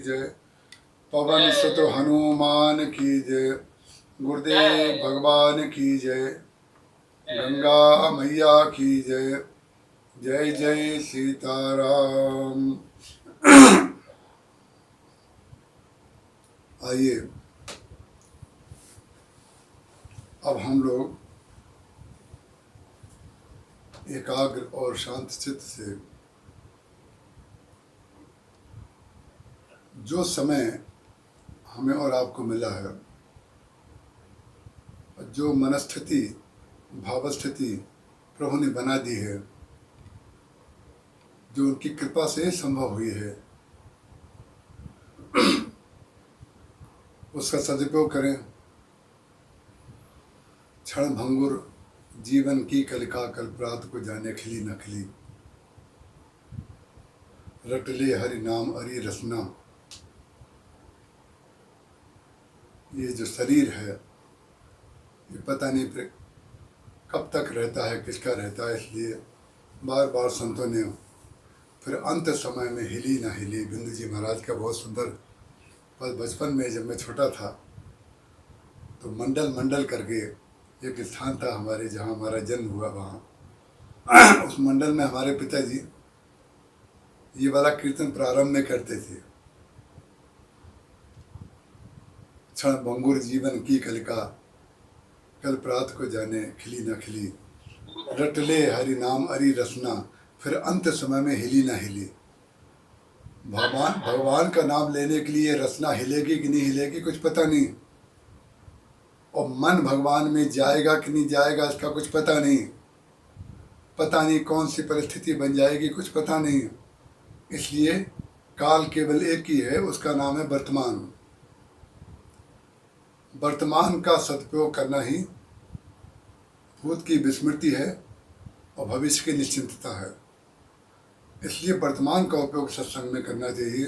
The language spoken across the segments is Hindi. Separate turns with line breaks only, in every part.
जय। पवन सुत हनुमान की जय। गुरुदेव भगवान की जय। गंगा मैया की जय। जय जय सीताराम। आइए अब हम लोग एकाग्र और शांत चित्त से जो समय हमें और आपको मिला है, जो मनस्थिति भावस्थिति प्रभु ने बना दी है, जो उनकी कृपा से संभव हुई है, उसका सदुपयोग करें। क्षण भंगुर जीवन की कलिका कल्परात को जाने खिली न खिली। रट ले हरि नाम अरि रसना। ये जो शरीर है ये पता नहीं कब तक रहता है, किसका रहता है, इसलिए बार बार संतों ने फिर अंत समय में हिली ना हिली। बिंदु जी महाराज का बहुत सुंदर पद। बचपन में जब मैं छोटा था तो मंडल मंडल करके एक स्थान था हमारे, जहाँ हमारा जन्म हुआ, वहाँ उस मंडल में हमारे पिताजी ये वाला कीर्तन प्रारंभ में करते थे। क्षण भंगुर जीवन की कलिका कल प्रात को जाने खिली न खिली। रट ले हरि नाम अरि रसना। फिर अंत समय में हिली ना हिली। भगवान का नाम लेने के लिए रसना हिलेगी कि नहीं हिलेगी कुछ पता नहीं, और मन भगवान में जाएगा कि नहीं जाएगा इसका कुछ पता नहीं। पता नहीं कौन सी परिस्थिति बन जाएगी कुछ पता नहीं। इसलिए काल केवल एक ही है, उसका नाम है वर्तमान। वर्तमान का सदुपयोग करना ही भूत की विस्मृति है और भविष्य की निश्चिंतता है। इसलिए वर्तमान का उपयोग सत्संग में करना चाहिए।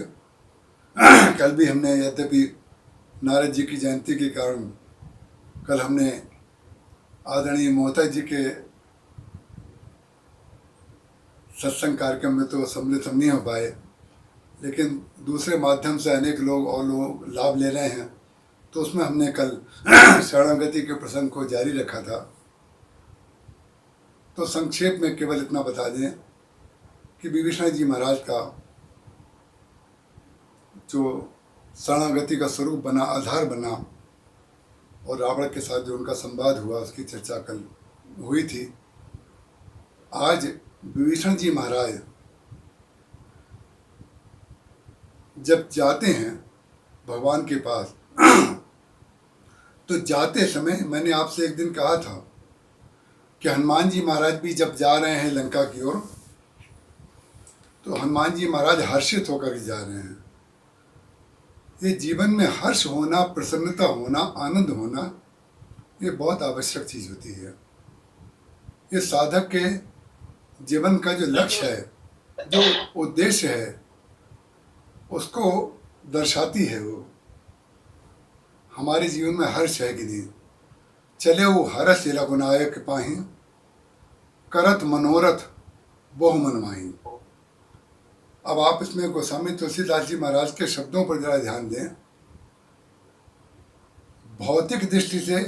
कल भी हमने, यद्यपि नारद जी की जयंती के कारण कल हमने आदरणीय मोहता जी के सत्संग कार्यक्रम में तो सम्मिलित हम नहीं हो पाए, लेकिन दूसरे माध्यम से अनेक लोग और लोग लाभ ले रहे हैं, तो उसमें हमने कल शरणागति के प्रसंग को जारी रखा था। तो संक्षेप में केवल इतना बता दें कि विभीषण जी महाराज का जो शरणागति का स्वरूप बना, आधार बना, और रावण के साथ जो उनका संवाद हुआ उसकी चर्चा कल हुई थी। आज विभीषण जी महाराज जब जाते हैं भगवान के पास तो जाते समय मैंने आपसे एक दिन कहा था कि हनुमान जी महाराज भी जब जा रहे हैं लंका की ओर, तो हनुमान जी महाराज हर्षित होकर के जा रहे हैं। ये जीवन में हर्ष होना, प्रसन्नता होना, आनंद होना, ये बहुत आवश्यक चीज़ होती है। ये साधक के जीवन का जो लक्ष्य है, जो उद्देश्य है, उसको दर्शाती है। वो हमारे जीवन में हर्ष है कि नहीं। चले वो हर्ष रघुनायक पाहि, करत मनोरथ बहु मन माही। अब आप इसमें गोस्वामी तुलसीदास जी महाराज के शब्दों पर जरा ध्यान दें। भौतिक दृष्टि से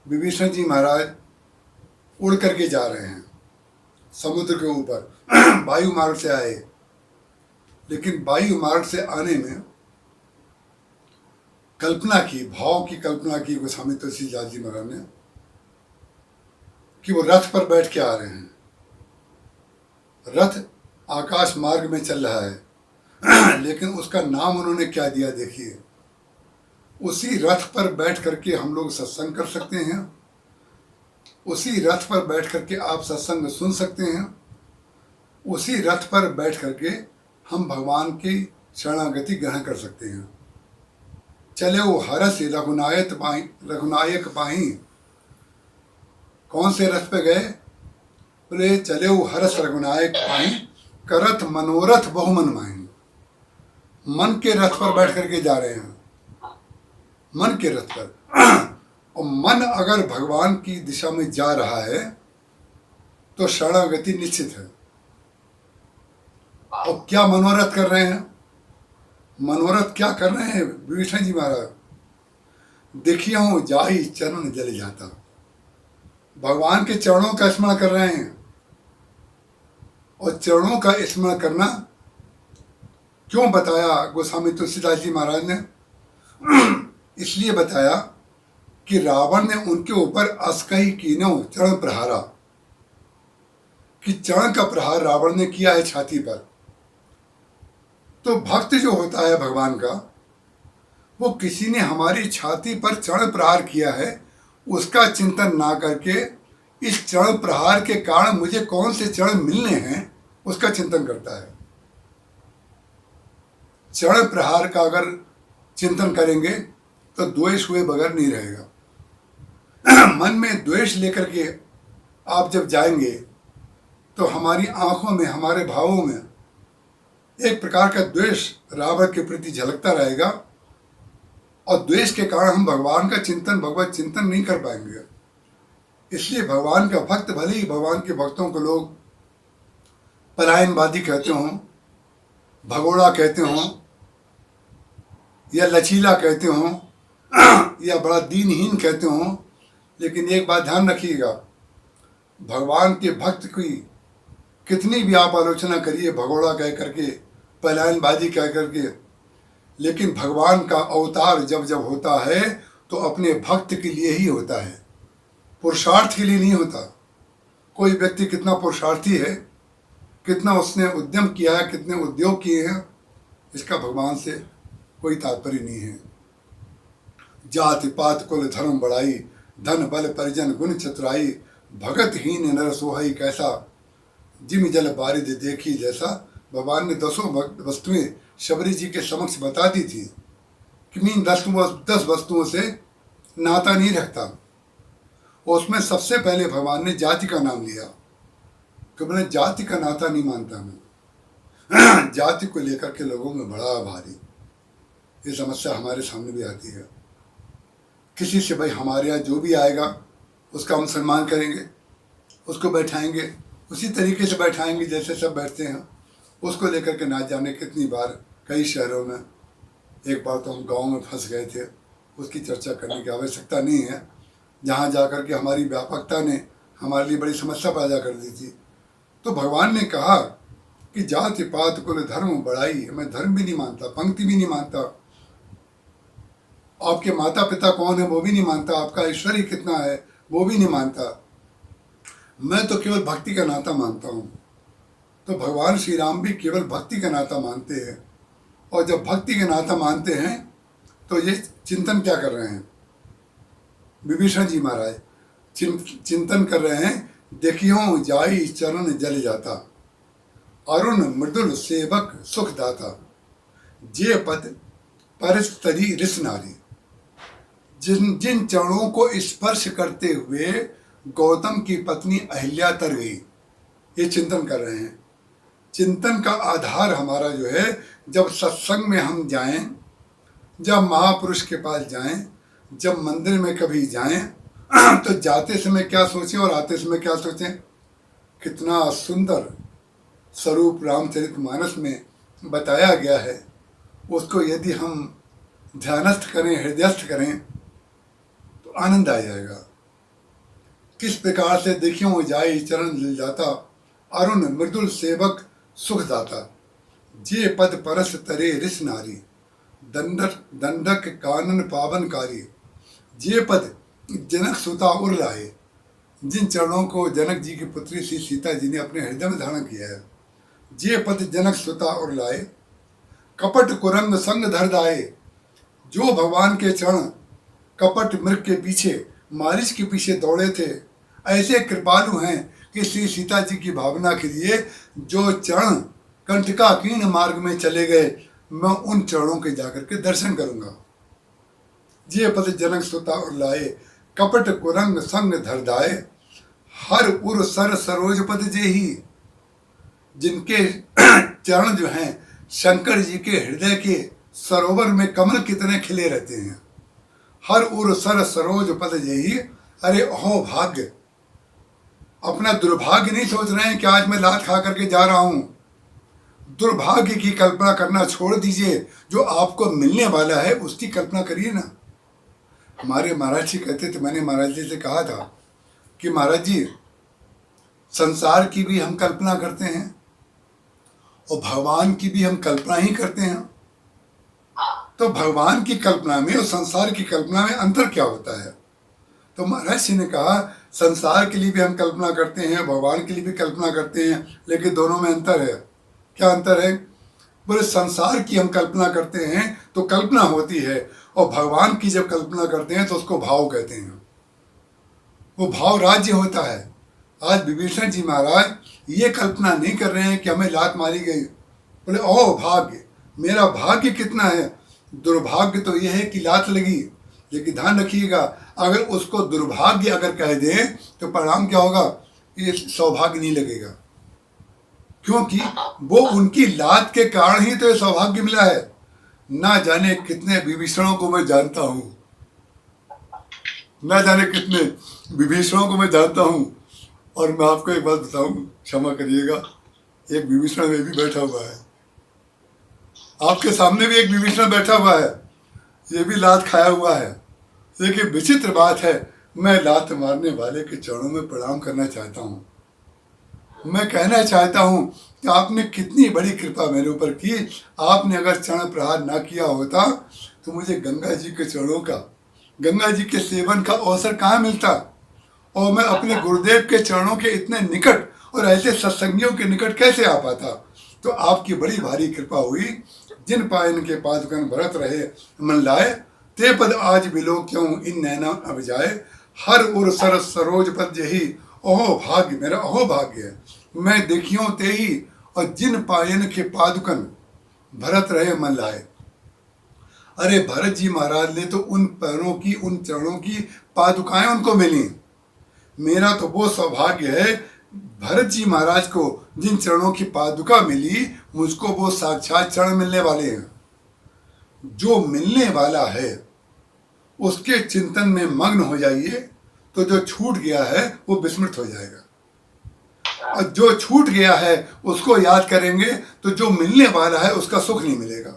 विभीषण जी महाराज उड़ करके जा रहे हैं समुद्र के ऊपर, वायु मार्ग से आए, लेकिन वायु मार्ग से आने में कल्पना की, भाव की कल्पना की गोस्वामी तुलसीदास जी महाराज ने कि वो रथ पर बैठ के आ रहे हैं। रथ आकाश मार्ग में चल रहा है, लेकिन उसका नाम उन्होंने क्या दिया देखिए। उसी रथ पर बैठ करके हम लोग सत्संग कर सकते हैं, उसी रथ पर बैठ करके आप सत्संग सुन सकते हैं, उसी रथ पर बैठ करके हम भगवान की शरणागति ग्रहण कर सकते हैं। चले वो हरस रघुनायक पाही। कौन से रथ पे गए? बोले चले वो हरस रघुनायक पाही, करत मनोरथ बहु मन माही। मन के रथ पर बैठ करके जा रहे हैं, मन के रथ पर। और मन अगर भगवान की दिशा में जा रहा है तो शरणागति निश्चित है। और क्या मनोरथ कर रहे हैं? मनोरथ क्या कर रहे हैं विभीषण जी महाराज? देखिए हूँ जाहि चरण जल जाता। भगवान के चरणों का स्मरण कर रहे हैं। और चरणों का स्मरण करना क्यों बताया गोस्वामी तुलसीदास जी महाराज ने? इसलिए बताया कि रावण ने उनके ऊपर अस्कही कीनो चरण प्रहारा, कि चरण का प्रहार रावण ने किया है छाती पर। तो भक्त जो होता है भगवान का, वो किसी ने हमारी छाती पर चरण प्रहार किया है उसका चिंतन ना करके इस चरण प्रहार के कारण मुझे कौन से चरण मिलने हैं उसका चिंतन करता है। चरण प्रहार का अगर चिंतन करेंगे तो द्वेष हुए बगैर नहीं रहेगा। मन में द्वेष लेकर के आप जब जाएंगे तो हमारी आंखों में, हमारे भावों में एक प्रकार का द्वेष रावण के प्रति झलकता रहेगा और द्वेष के कारण हम भगवान का चिंतन, भगवत चिंतन नहीं कर पाएंगे। इसलिए भगवान का भक्त, भले ही भगवान के भक्तों को लोग पलायनवादी कहते हों, भगोड़ा कहते हों, या लचीला कहते हों, या बड़ा दीनहीन कहते हों, लेकिन एक बात ध्यान रखिएगा, भगवान के भक्त की कितनी भी आप आलोचना करिए भगोड़ा कह करके, पलायनबाजी कह करके, लेकिन भगवान का अवतार जब जब होता है तो अपने भक्त के लिए ही होता है, पुरुषार्थ के लिए नहीं होता। कोई व्यक्ति कितना पुरुषार्थी है, कितना उसने उद्यम किया है, कितने उद्योग किए हैं, इसका भगवान से कोई तात्पर्य नहीं है। जाति पात कुल धर्म बढ़ाई, धन बल परिजन गुण चतुराई, भगतहीन नर सोहई कैसा, जिम जल बारिद देखी जैसा। भगवान ने 10 वस्तुएं शबरी जी के समक्ष बता दी थी कि मैं इन 10 वस्तुओं से नाता नहीं रखता। और उसमें सबसे पहले भगवान ने जाति का नाम लिया कि मैंने जाति का नाता नहीं मानता मैं। जाति को लेकर के लोगों में बड़ा भारी ये समस्या हमारे सामने भी आती है। किसी से भाई हमारे यहाँ जो भी आएगा उसका हम सम्मान करेंगे, उसको बैठाएंगे उसी तरीके से बैठाएंगे जैसे सब बैठते हैं। उसको लेकर के ना जाने कितनी बार कई शहरों में, एक बार तो हम गांव में फंस गए थे, उसकी चर्चा करने की आवश्यकता नहीं है, जहाँ जा कर के हमारी व्यापकता ने हमारे लिए बड़ी समस्या पैदा कर दी थी। तो भगवान ने कहा कि जाति पात कुल धर्म बढ़ाई, मैं धर्म भी नहीं मानता, पंक्ति भी नहीं मानता, आपके माता पिता कौन है वो भी नहीं मानता, आपका ऐश्वर्य कितना है वो भी नहीं मानता, मैं तो केवल भक्ति का नाता मानता हूँ। तो भगवान श्री राम भी केवल भक्ति का नाता मानते हैं। और जब भक्ति का नाता मानते हैं तो ये चिंतन क्या कर रहे हैं विभीषण जी महाराज? चिंतन कर रहे हैं, देखियो जाई चरण जल जाता, अरुण मृदुल सेवक सुख दाता, जे पद परस्तरी रिस नारी। जिन चरणों को स्पर्श करते हुए गौतम की पत्नी अहिल्या तर गई, ये चिंतन कर रहे हैं। चिंतन का आधार हमारा जो है, जब सत्संग में हम जाएं, जब महापुरुष के पास जाएं, जब मंदिर में कभी जाएं, तो जाते समय क्या सोचें और आते समय क्या सोचें। कितना सुंदर स्वरूप रामचरितमानस में बताया गया है, उसको यदि हम ध्यानस्थ करें, हृदयस्थ करें तो आनंद आ जाएगा। किस प्रकार से देखियो जाई चरण जल जाता, अरुण मृदुल सेवक सुख दाता, जे पद परस तरे रिस नारी, दंडक कानन पावनकारी, जे पद जनक सुता उर लाए। जिन चरणों को जनक जी की पुत्री श्री सीता जी ने अपने हृदय में धारण किया है, जे पद जनक सुता उर लाए, कपट कुरंग संग धर दाए। जो भगवान के चरण कपट मृग के पीछे, मारिच के पीछे दौड़े थे, ऐसे कृपालु हैं कि श्री सीता जी की भावना के लिए जो चरण कंटकाकीर्ण मार्ग में चले गए, मैं उन चरणों के जाकर के दर्शन करूंगा। जे पद जनक सुता और लाए, कपट कुरंग संग धर दाए, हर उर सर सरोज पद जेही। जिनके चरण जो हैं शंकर जी के हृदय के सरोवर में कमल कितने खिले रहते हैं। हर उर सर सरोज पद जेही। अरे अहो भाग्य, अपना दुर्भाग्य नहीं सोच रहे हैं कि आज मैं लात खा करके जा रहा हूं। दुर्भाग्य की कल्पना करना छोड़ दीजिए, जो आपको मिलने वाला है उसकी कल्पना करिए ना। हमारे महाराज जी कहते थे, मैंने महाराज जी से कहा था कि महाराज जी, संसार की भी हम कल्पना करते हैं और भगवान की भी हम कल्पना ही करते हैं, तो भगवान की कल्पना में और संसार की कल्पना में अंतर क्या होता है? तो महाराज जी ने कहा, संसार के लिए भी हम कल्पना करते हैं, भगवान के लिए भी कल्पना करते हैं, लेकिन दोनों में अंतर है। क्या अंतर है? बोले संसार की हम कल्पना करते हैं तो कल्पना होती है, और भगवान की जब कल्पना करते हैं तो उसको भाव कहते हैं, वो भाव राज्य होता है। आज विभीषण जी महाराज ये कल्पना नहीं कर रहे हैं कि हमें लात मारी गई, बोले ओ भाग्य, मेरा भाग्य कितना है। दुर्भाग्य तो यह है कि लात लगी, लेकिन ध्यान रखिएगा, अगर उसको दुर्भाग्य अगर कह दें तो परिणाम क्या होगा? ये सौभाग्य नहीं लगेगा, क्योंकि वो उनकी लात के कारण ही तो ये सौभाग्य मिला है। ना जाने कितने विभीषणों को मैं जानता हूँ, ना जाने कितने विभीषणों को मैं जानता हूँ। और मैं आपको एक बात बताऊँ, क्षमा करिएगा, एक विभीषण में भी बैठा हुआ है, आपके सामने भी एक विभीषण बैठा हुआ है, ये भी लात खाया हुआ है। लेकिन विचित्र बात है, मैं लात मारने वाले के चरणों में प्रणाम करना चाहता हूँ। मैं कहना चाहता हूँ कि आपने कितनी बड़ी कृपा मेरे ऊपर की। आपने अगर चरण प्रहार ना किया होता तो मुझे गंगा जी के चरणों का, गंगा जी के सेवन का अवसर कहाँ मिलता, और मैं अपने गुरुदेव के चरणों के इतने निकट और ऐसे सत्संगियों के निकट कैसे आ पाता। तो आपकी बड़ी भारी कृपा हुई। जिन पायन के पादुकन भरत रहे मन लाए, ते पद आज बिलो क्यों इन नैना अब जाए। हर उर सर सरोज पद यही, ओहो भाग्य मेरा, ओहो भाग्य है मैं देखियो ते ही। और जिन पायन के पादुकन भरत रहे मन लाए, अरे भरत जी महाराज ने तो उन पैरों की, उन चरणों की पादुकाएं उनको मिली। मेरा तो वो सौभाग्य है, भरत जी महाराज को जिन चरणों की पादुका मिली, मुझको वो साक्षात चरण मिलने वाले हैं। जो मिलने वाला है उसके चिंतन में मग्न हो जाइए, तो जो छूट गया है वो विस्मृत हो जाएगा, और जो छूट गया है उसको याद करेंगे तो जो मिलने वाला है उसका सुख नहीं मिलेगा।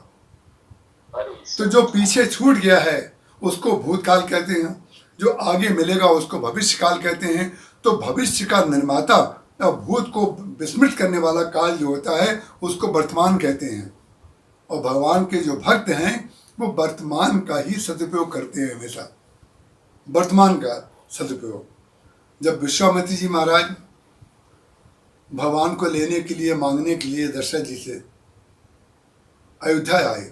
तो जो पीछे छूट गया है उसको भूतकाल कहते हैं, जो आगे मिलेगा उसको भविष्यकाल कहते हैं। तो भविष्य का निर्माता या भूत को विस्मृत करने वाला काल जो होता है उसको वर्तमान कहते हैं। और भगवान के जो भक्त हैं वो वर्तमान का ही सदुपयोग करते हैं, हमेशा वर्तमान का सदुपयोग। जब विश्वामित्र जी महाराज भगवान को लेने के लिए, मांगने के लिए दशरथ जी से अयोध्या आए,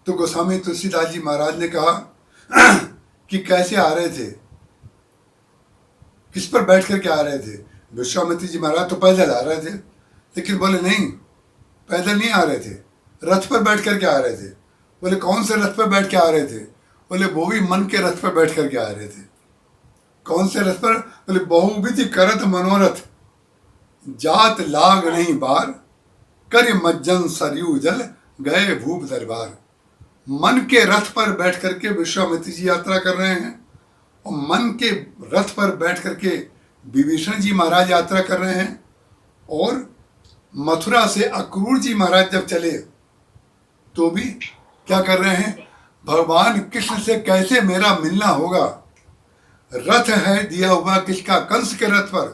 तो गोस्वामी तुलसीदास जी महाराज ने कहा कि कैसे आ रहे थे, किस पर बैठ कर के आ रहे थे। विश्वामित्र जी महाराज तो पैदल आ रहे थे, लेकिन बोले नहीं, पैदल नहीं आ रहे थे, रथ पर बैठ कर के आ रहे थे। बोले कौन से रथ पर बैठ के आ रहे थे? बोले वो भी मन के रथ पर बैठ कर के आ रहे थे। कौन से रथ पर? बोले बहुविधि करत मनोरथ, जात लाग नहीं बार, कर मज्जन सरयू जल, गए भूप दरबार। मन के रथ पर बैठ करके विश्वामित्र जी यात्रा कर रहे हैं, और मन के रथ पर बैठ करके विभीषण जी महाराज यात्रा कर रहे हैं। और मथुरा से अक्रूर जी महाराज जब चले तो भी क्या कर रहे हैं? भगवान कृष्ण से कैसे मेरा मिलना होगा। रथ है दिया हुआ किसका? कंस के रथ पर।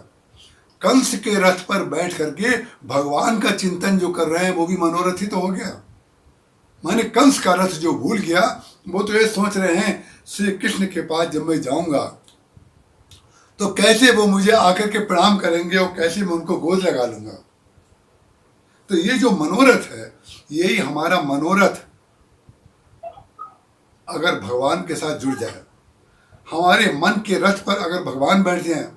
कंस के रथ पर बैठ करके भगवान का चिंतन जो कर रहे हैं वो भी मनोरथ ही तो हो गया। माने कंस का रथ जो भूल गया, वो तो ये सोच रहे हैं श्री कृष्ण के पास जब मैं जाऊंगा तो कैसे वो मुझे आकर के प्रणाम करेंगे और कैसे मैं उनको गोद लगा लूंगा। तो ये जो मनोरथ है, यही हमारा मनोरथ अगर भगवान के साथ जुड़ जाए, हमारे मन के रथ पर अगर भगवान बैठ जाए,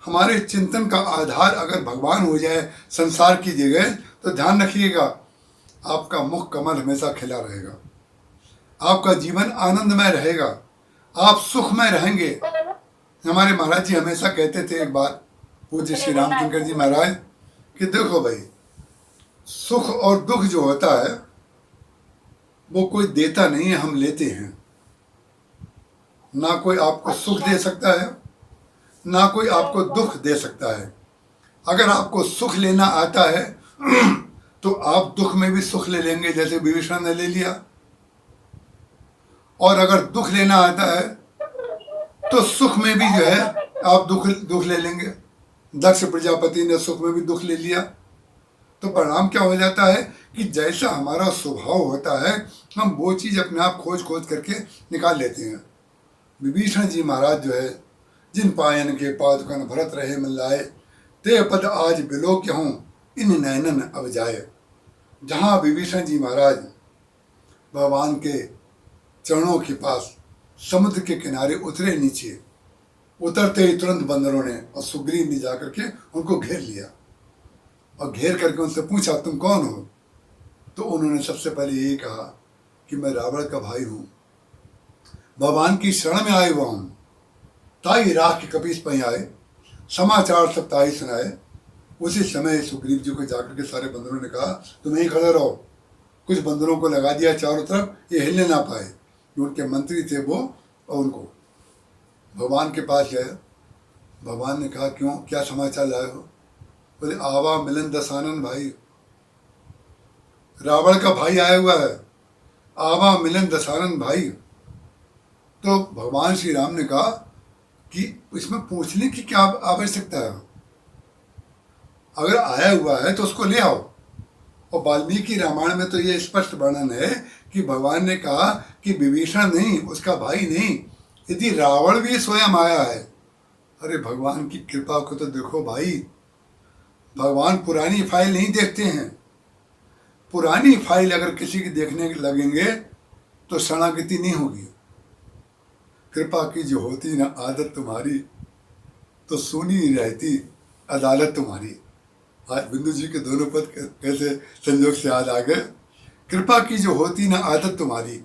हमारे चिंतन का आधार अगर भगवान हो जाए संसार की जगह, तो ध्यान रखिएगा आपका मुख कमल हमेशा खिला रहेगा, आपका जीवन आनंदमय रहेगा, आप सुखमय रहेंगे। हमारे महाराज जी हमेशा कहते थे, एक बार पूज्य श्री राम किंकर जी महाराज, कि देखो भाई, सुख और दुख जो होता है वो कोई देता नहीं है, हम लेते हैं। ना कोई आपको सुख दे सकता है, ना कोई आपको दुख दे सकता है। अगर आपको सुख लेना आता है तो आप दुख में भी सुख ले लेंगे जैसे विभीषण ने ले लिया, और अगर दुख लेना आता है तो सुख में भी जो है आप दुख ले लेंगे। दक्ष प्रजापति ने सुख में भी दुख ले लिया। तो परिणाम क्या हो जाता है कि जैसा हमारा स्वभाव होता है हम वो चीज़ अपने आप खोज खोज करके निकाल लेते हैं। विभीषण जी महाराज जो है, जिन पायन के पादुकन भरत रहे मिलाए, ते पद आज बिलोक्य हूँ इन नैनन अब जाए। जहाँ विभीषण जी महाराज भगवान के चरणों के पास समुद्र के किनारे उतरे, नीचे उतरते ही तुरंत बंदरों ने और सुग्रीव ने जाकर के उनको घेर लिया और घेर करके उनसे पूछा तुम कौन हो? तो उन्होंने सबसे पहले यही कहा कि मैं रावण का भाई हूँ, भगवान की शरण में आए हुआ हूँ। ताई राख के कपीस पही आए, समाचार सब ताई सुनाए। उसी समय सुग्रीव जी को जाकर के सारे बंदरों ने कहा तुम यहीं खड़े रहो। कुछ बंदरों को लगा दिया चारों तरफ, ये हिलने ना पाए। जो उनके मंत्री थे वो, और उनको भगवान के पास गए। भगवान ने कहा क्यों, क्या समाचार लाए हो? बोले आवा मिलन दसानन भाई, रावण का भाई आया हुआ है, आवा मिलन दसानन भाई। तो भगवान श्री राम ने कहा कि इसमें पूछने की क्या आवश्यकता है, अगर आया हुआ है तो उसको ले आओ। और वाल्मीकि रामायण में तो ये स्पष्ट वर्णन है कि भगवान ने कहा कि विभीषण नहीं, उसका भाई नहीं, यदि रावण भी स्वयं आया है। अरे भगवान की कृपा को तो देखो भाई, भगवान पुरानी फाइल नहीं देखते हैं। पुरानी फाइल अगर किसी की देखने लगेंगे तो शरणागति नहीं होगी। कृपा की जो होती ना आदत तुम्हारी, तो सुनी रहती अदालत तुम्हारी। आज बिंदु जी के दोनों पद कैसे संयोग से याद आ गए। कृपा की जो होती ना आदत तुम्हारी,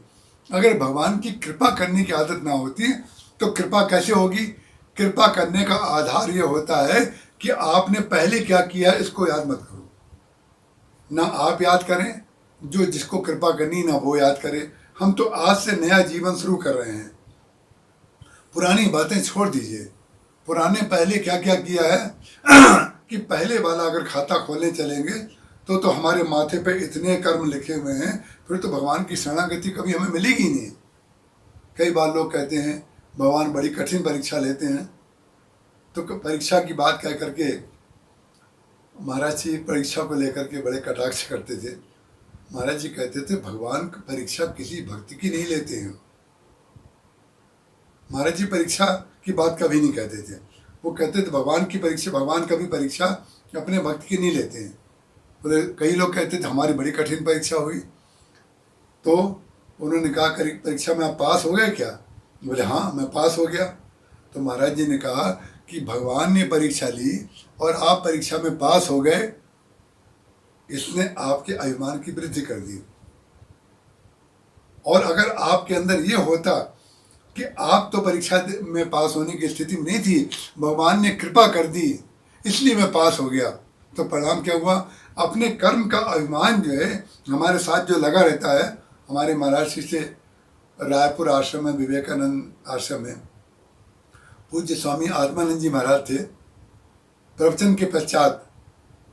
अगर भगवान की कृपा करने की आदत ना होती तो कृपा कैसे होगी? कृपा करने का आधार ये होता है कि आपने पहले क्या किया इसको याद मत करो। ना आप याद करें, जो जिसको कृपा करनी ना वो याद करे। हम तो आज से नया जीवन शुरू कर रहे हैं, पुरानी बातें छोड़ दीजिए। पुराने पहले क्या क्या किया है कि पहले वाला अगर खाता खोलने चलेंगे तो हमारे माथे पे इतने कर्म लिखे हुए हैं, फिर तो भगवान की शरणागति कभी हमें मिलेगी नहीं। कई बार लोग कहते हैं भगवान बड़ी कठिन परीक्षा लेते हैं, तो परीक्षा की बात कह करके महाराज जी परीक्षा को लेकर के बड़े कटाक्ष करते थे। महाराज जी कहते थे भगवान परीक्षा किसी भक्ति की नहीं लेते हैं। महाराज जी परीक्षा की बात कभी नहीं कहते थे, वो कहते थे भगवान की परीक्षा, भगवान कभी परीक्षा अपने भक्त की नहीं लेते हैं। बोले कई लोग कहते थे हमारी बड़ी कठिन परीक्षा हुई, तो उन्होंने कहा परीक्षा में आप पास हो गए क्या? बोले हाँ मैं पास हो गया। तो महाराज जी ने कहा कि भगवान ने परीक्षा ली और आप परीक्षा में पास हो गए, इसने आपके अभिमान की वृद्धि कर दी। और अगर आपके अंदर ये होता कि आप तो परीक्षा में पास होने की स्थिति में नहीं थी, भगवान ने कृपा कर दी इसलिए मैं पास हो गया, तो परिणाम क्या हुआ? अपने कर्म का अभिमान जो है हमारे साथ जो लगा रहता है। हमारे महाराष्ट्र से रायपुर आश्रम में, विवेकानंद आश्रम में पूज्य स्वामी आत्मानंद जी महाराज थे। प्रवचन के पश्चात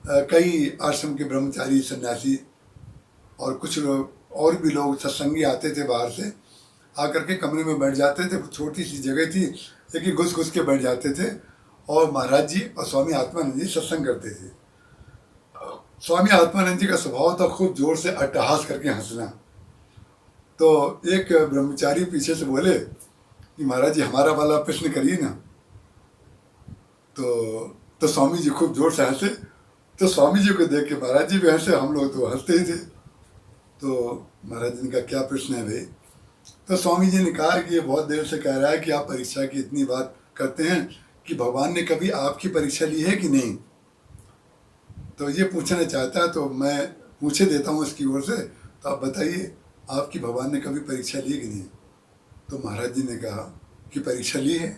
कई आश्रम के ब्रह्मचारी, सन्यासी और कुछ लोग और भी लोग सत्संगी आते थे बाहर से, आकर के कमरे में बैठ जाते थे। छोटी सी जगह थी, लेकिन घुस घुस के बैठ जाते थे और महाराज जी और स्वामी आत्मानंद जी सत्संग करते थे। स्वामी आत्मानंद जी का स्वभाव था खूब जोर से अट्टहास करके हंसना। तो एक ब्रह्मचारी पीछे से बोले कि महाराज जी हमारा वाला प्रश्न करिए ना। तो स्वामी जी खूब जोर से हंसे। तो स्वामी जी को देख के महाराज जी भी हंसे, हम लोग तो हंसते ही थे। तो महाराज जी ने कहा क्या प्रश्न है भाई? तो स्वामी जी ने कहा कि ये बहुत देर से कह रहा है कि आप परीक्षा की इतनी बात करते हैं कि भगवान ने कभी आपकी परीक्षा ली है कि नहीं, तो ये पूछना चाहता है, तो मैं पूछे देता हूँ इसकी ओर से। तो आप बताइए आपकी भगवान ने कभी परीक्षा ली कि नहीं? तो महाराज जी ने कहा कि परीक्षा ली है।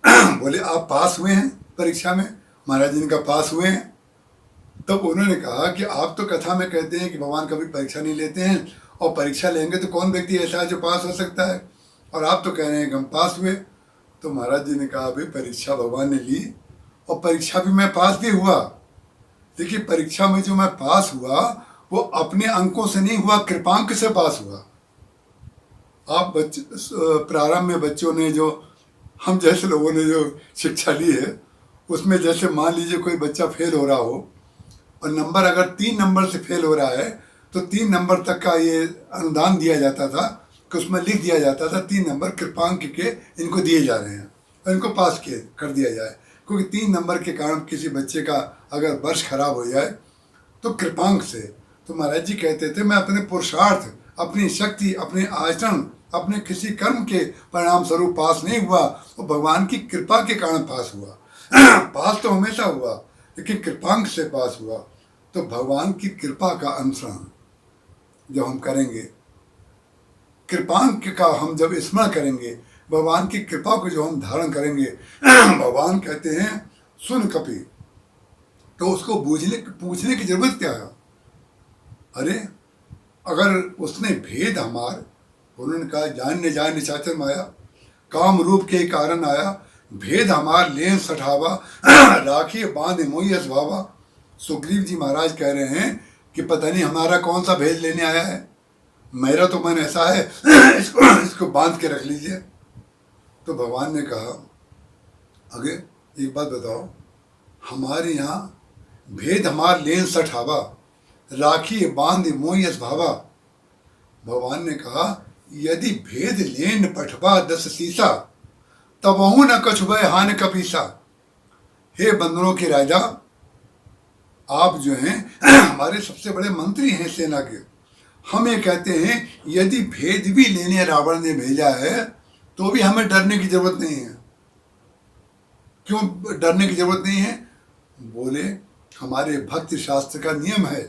बोले आप पास हुए हैं परीक्षा में? महाराज जी ने कहा पास हुए हैं। तब उन्होंने कहा कि आप तो कथा में कहते हैं कि भगवान कभी परीक्षा नहीं लेते हैं, और परीक्षा लेंगे तो कौन व्यक्ति ऐसा है जो पास हो सकता है, और आप तो कह रहे हैं कि हम पास हुए। तो महाराज जी ने कहा भाई परीक्षा भगवान ने ली और परीक्षा भी मैं पास भी हुआ, देखिए, परीक्षा में जो मैं पास हुआ वो अपने अंकों से नहीं हुआ, कृपांक से पास हुआ। आप बच्चे प्रारंभ में बच्चों ने जो, हम जैसे लोगों ने जो शिक्षा ली है उसमें जैसे मान लीजिए कोई बच्चा फेल हो रहा हो और नंबर अगर 3 नंबर से फेल हो रहा है तो 3 नंबर तक का ये अनुदान दिया जाता था कि उसमें लिख दिया जाता था 3 नंबर कृपांक के इनको दिए जा रहे हैं और इनको पास किए कर दिया जाए, क्योंकि 3 नंबर के कारण किसी बच्चे का अगर वर्ष खराब हो जाए तो कृपांक से। तो महाराज जी कहते थे मैं अपने पुरुषार्थ, अपनी शक्ति, अपने आचरण, अपने किसी कर्म के परिणाम स्वरूप पास नहीं हुआ, वो भगवान की कृपा के कारण पास हुआ। पास तो हमेशा हुआ लेकिन कृपांक से पास हुआ। तो भगवान की कृपा का अनुसरण जब हम करेंगे, कृपांक का हम जब स्मरण करेंगे, भगवान की कृपा को जो हम धारण करेंगे, भगवान कहते हैं सुन कपि, तो उसको पूछने की जरूरत क्या है। अरे अगर उसने भेद हमार, उन्होंने कहा जान न जान निशाचर माया, काम रूप के कारण आया, भेद हमार लेन सठावा, राखी बांध मोई असभावा। सुग्रीव जी महाराज कह रहे हैं कि पता नहीं हमारा कौन सा भेद लेने आया है, मेरा तो मन ऐसा है इसको बांध के रख लीजिए। तो भगवान ने कहा अगे एक बात बताओ, हमारे यहाँ भेद हमार लेन सठावा, राखी बांध मोई असभावा। भगवान ने कहा यदि भेद लेन पठवा 10 सीसा, तबहु न कछुभय हान कपीसा। हे बंदरों के राजा, आप जो हैं हमारे सबसे बड़े मंत्री हैं सेना के, हम ये कहते हैं यदि भेद भी लेने रावण ने भेजा है तो भी हमें डरने की जरूरत नहीं है। क्यों डरने की जरूरत नहीं है? बोले हमारे भक्ति शास्त्र का नियम है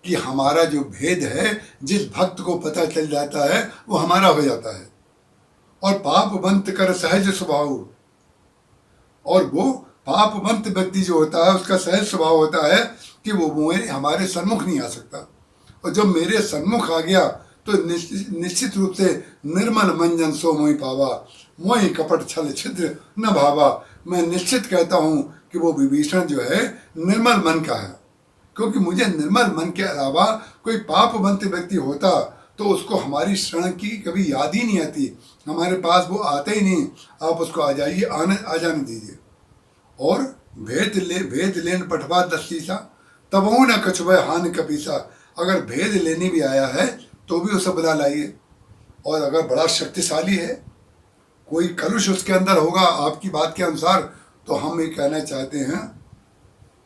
कि हमारा जो भेद है, जिस भक्त को पता चल जाता है वो हमारा हो जाता है। और पापवंत कर सहज स्वभाव, और वो पापवंत व्यक्ति जो होता है उसका सहज स्वभाव होता है कि वो हमारे सन्मुख नहीं आ सकता। और जब मेरे सन्मुख आ गया तो निश्चित रूप से निर्मल मंजन सो मोहि पावा, मोहि कपट छल छिद्र न भावा। मैं निश्चित कहता हूँ कि वो विभीषण जो है निर्मल मन का है, क्योंकि मुझे निर्मल मन के अलावा कोई पापवंत व्यक्ति होता तो उसको हमारी शरण की कभी याद ही नहीं आती, हमारे पास वो आता ही नहीं। आप उसको आ जाइए, आ जाने दीजिए। और भेद लेन पठवा 10 सीसा, तबहु न कछुभय हान कपीसा। अगर भेद लेने भी आया है तो भी उसे बुला लाइए। और अगर बड़ा शक्तिशाली है, कोई कलुष उसके अंदर होगा आपकी बात के अनुसार, तो हम ये कहना चाहते हैं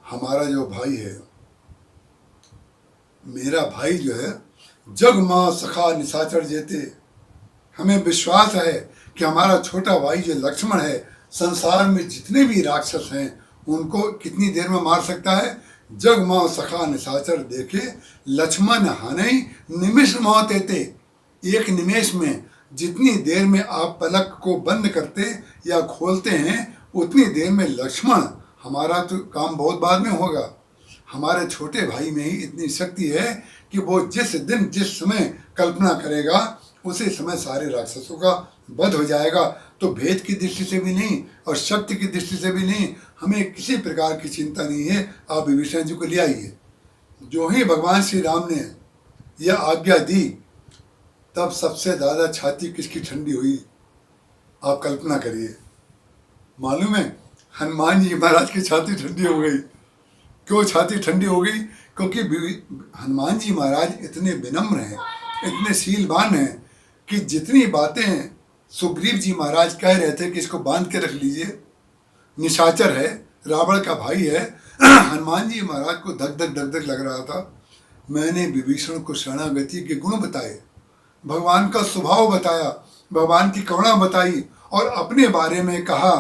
हमारा जो भाई है, मेरा भाई जो है, जग माँ सखा निशाचर जेते, हमें विश्वास है कि हमारा छोटा भाई जो लक्ष्मण है संसार में जितने भी राक्षस हैं उनको कितनी देर में मार सकता है। जग माँ सखा निशाचर देखे, लक्ष्मण हनै निमिष मौत एते। एक निमेष में जितनी देर में आप पलक को बंद करते या खोलते हैं उतनी देर में लक्ष्मण, हमारा तो काम बहुत बाद में होगा। हमारे छोटे भाई में ही इतनी शक्ति है कि वो जिस दिन जिस समय कल्पना करेगा उसी समय सारे राक्षसों का वध हो जाएगा। तो भेद की दृष्टि से भी नहीं और शक्ति की दृष्टि से भी नहीं, हमें किसी प्रकार की चिंता नहीं है। आप विभीषण जी को ले आइए। जो ही भगवान श्री राम ने यह आज्ञा दी तब सबसे ज़्यादा छाती किसकी ठंडी हुई, आप कल्पना करिए। मालूम है, हनुमान जी महाराज की छाती ठंडी हो गई। क्यों छाती ठंडी हो गई? क्योंकि हनुमान जी महाराज इतने विनम्र हैं, इतने शीलवान हैं कि जितनी बातें सुग्रीव जी महाराज कह रहे थे कि इसको बांध के रख लीजिए, निशाचर है, रावण का भाई है, हनुमान जी महाराज को धक धक लग रहा था। मैंने विभीषण को शरणागति के गुण बताए, भगवान का स्वभाव बताया, भगवान की करुणा बताई और अपने बारे में कहा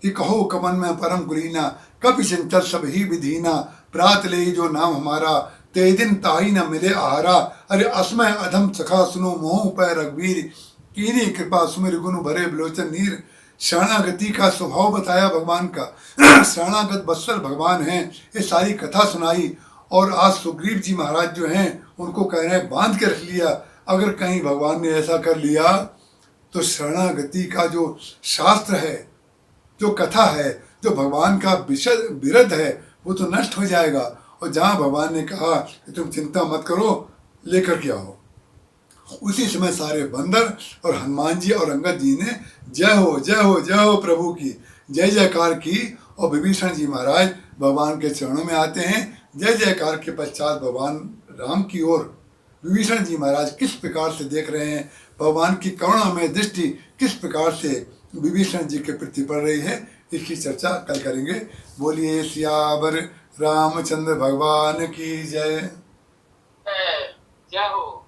कि कहो कमन में परम कुलीना, कपि चंचल सब ही विधीना, प्रात ले जो नाम हमारा, ते दिन ताही न मिले आहारा। अरे असमय अधम सखा सुनो मोह पै रघुवीर, कीनी कृपा सुमिर गुण भरे बिलोचन नीर। शरणागति का स्वभाव बताया भगवान का, शरणागत बत्सल भगवान हैं, ये सारी कथा सुनाई। और आज सुग्रीव जी महाराज जो हैं उनको कह रहे हैं बांध के रख लिया। अगर कहीं भगवान ने ऐसा कर लिया तो शरणागति का जो शास्त्र है, जो कथा है, जो भगवान का विरध है, वो तो नष्ट हो जाएगा। और जहाँ भगवान ने कहा कि तुम चिंता मत करो, लेकर के आओ, उसी समय सारे बंदर और हनुमान जी और अंगद जी ने जय हो जय हो जय हो प्रभु की जय जयकार की। और विभीषण जी महाराज भगवान के चरणों में आते हैं। जय जयकार के पश्चात भगवान राम की ओर विभीषण जी महाराज किस प्रकार से देख रहे हैं, भगवान की करुणामय दृष्टि किस प्रकार से विभीषण जी के प्रति पड़ रही है, इसकी चर्चा कल करेंगे। बोलिए सियावर रामचंद्र भगवान की जय।
जय हो।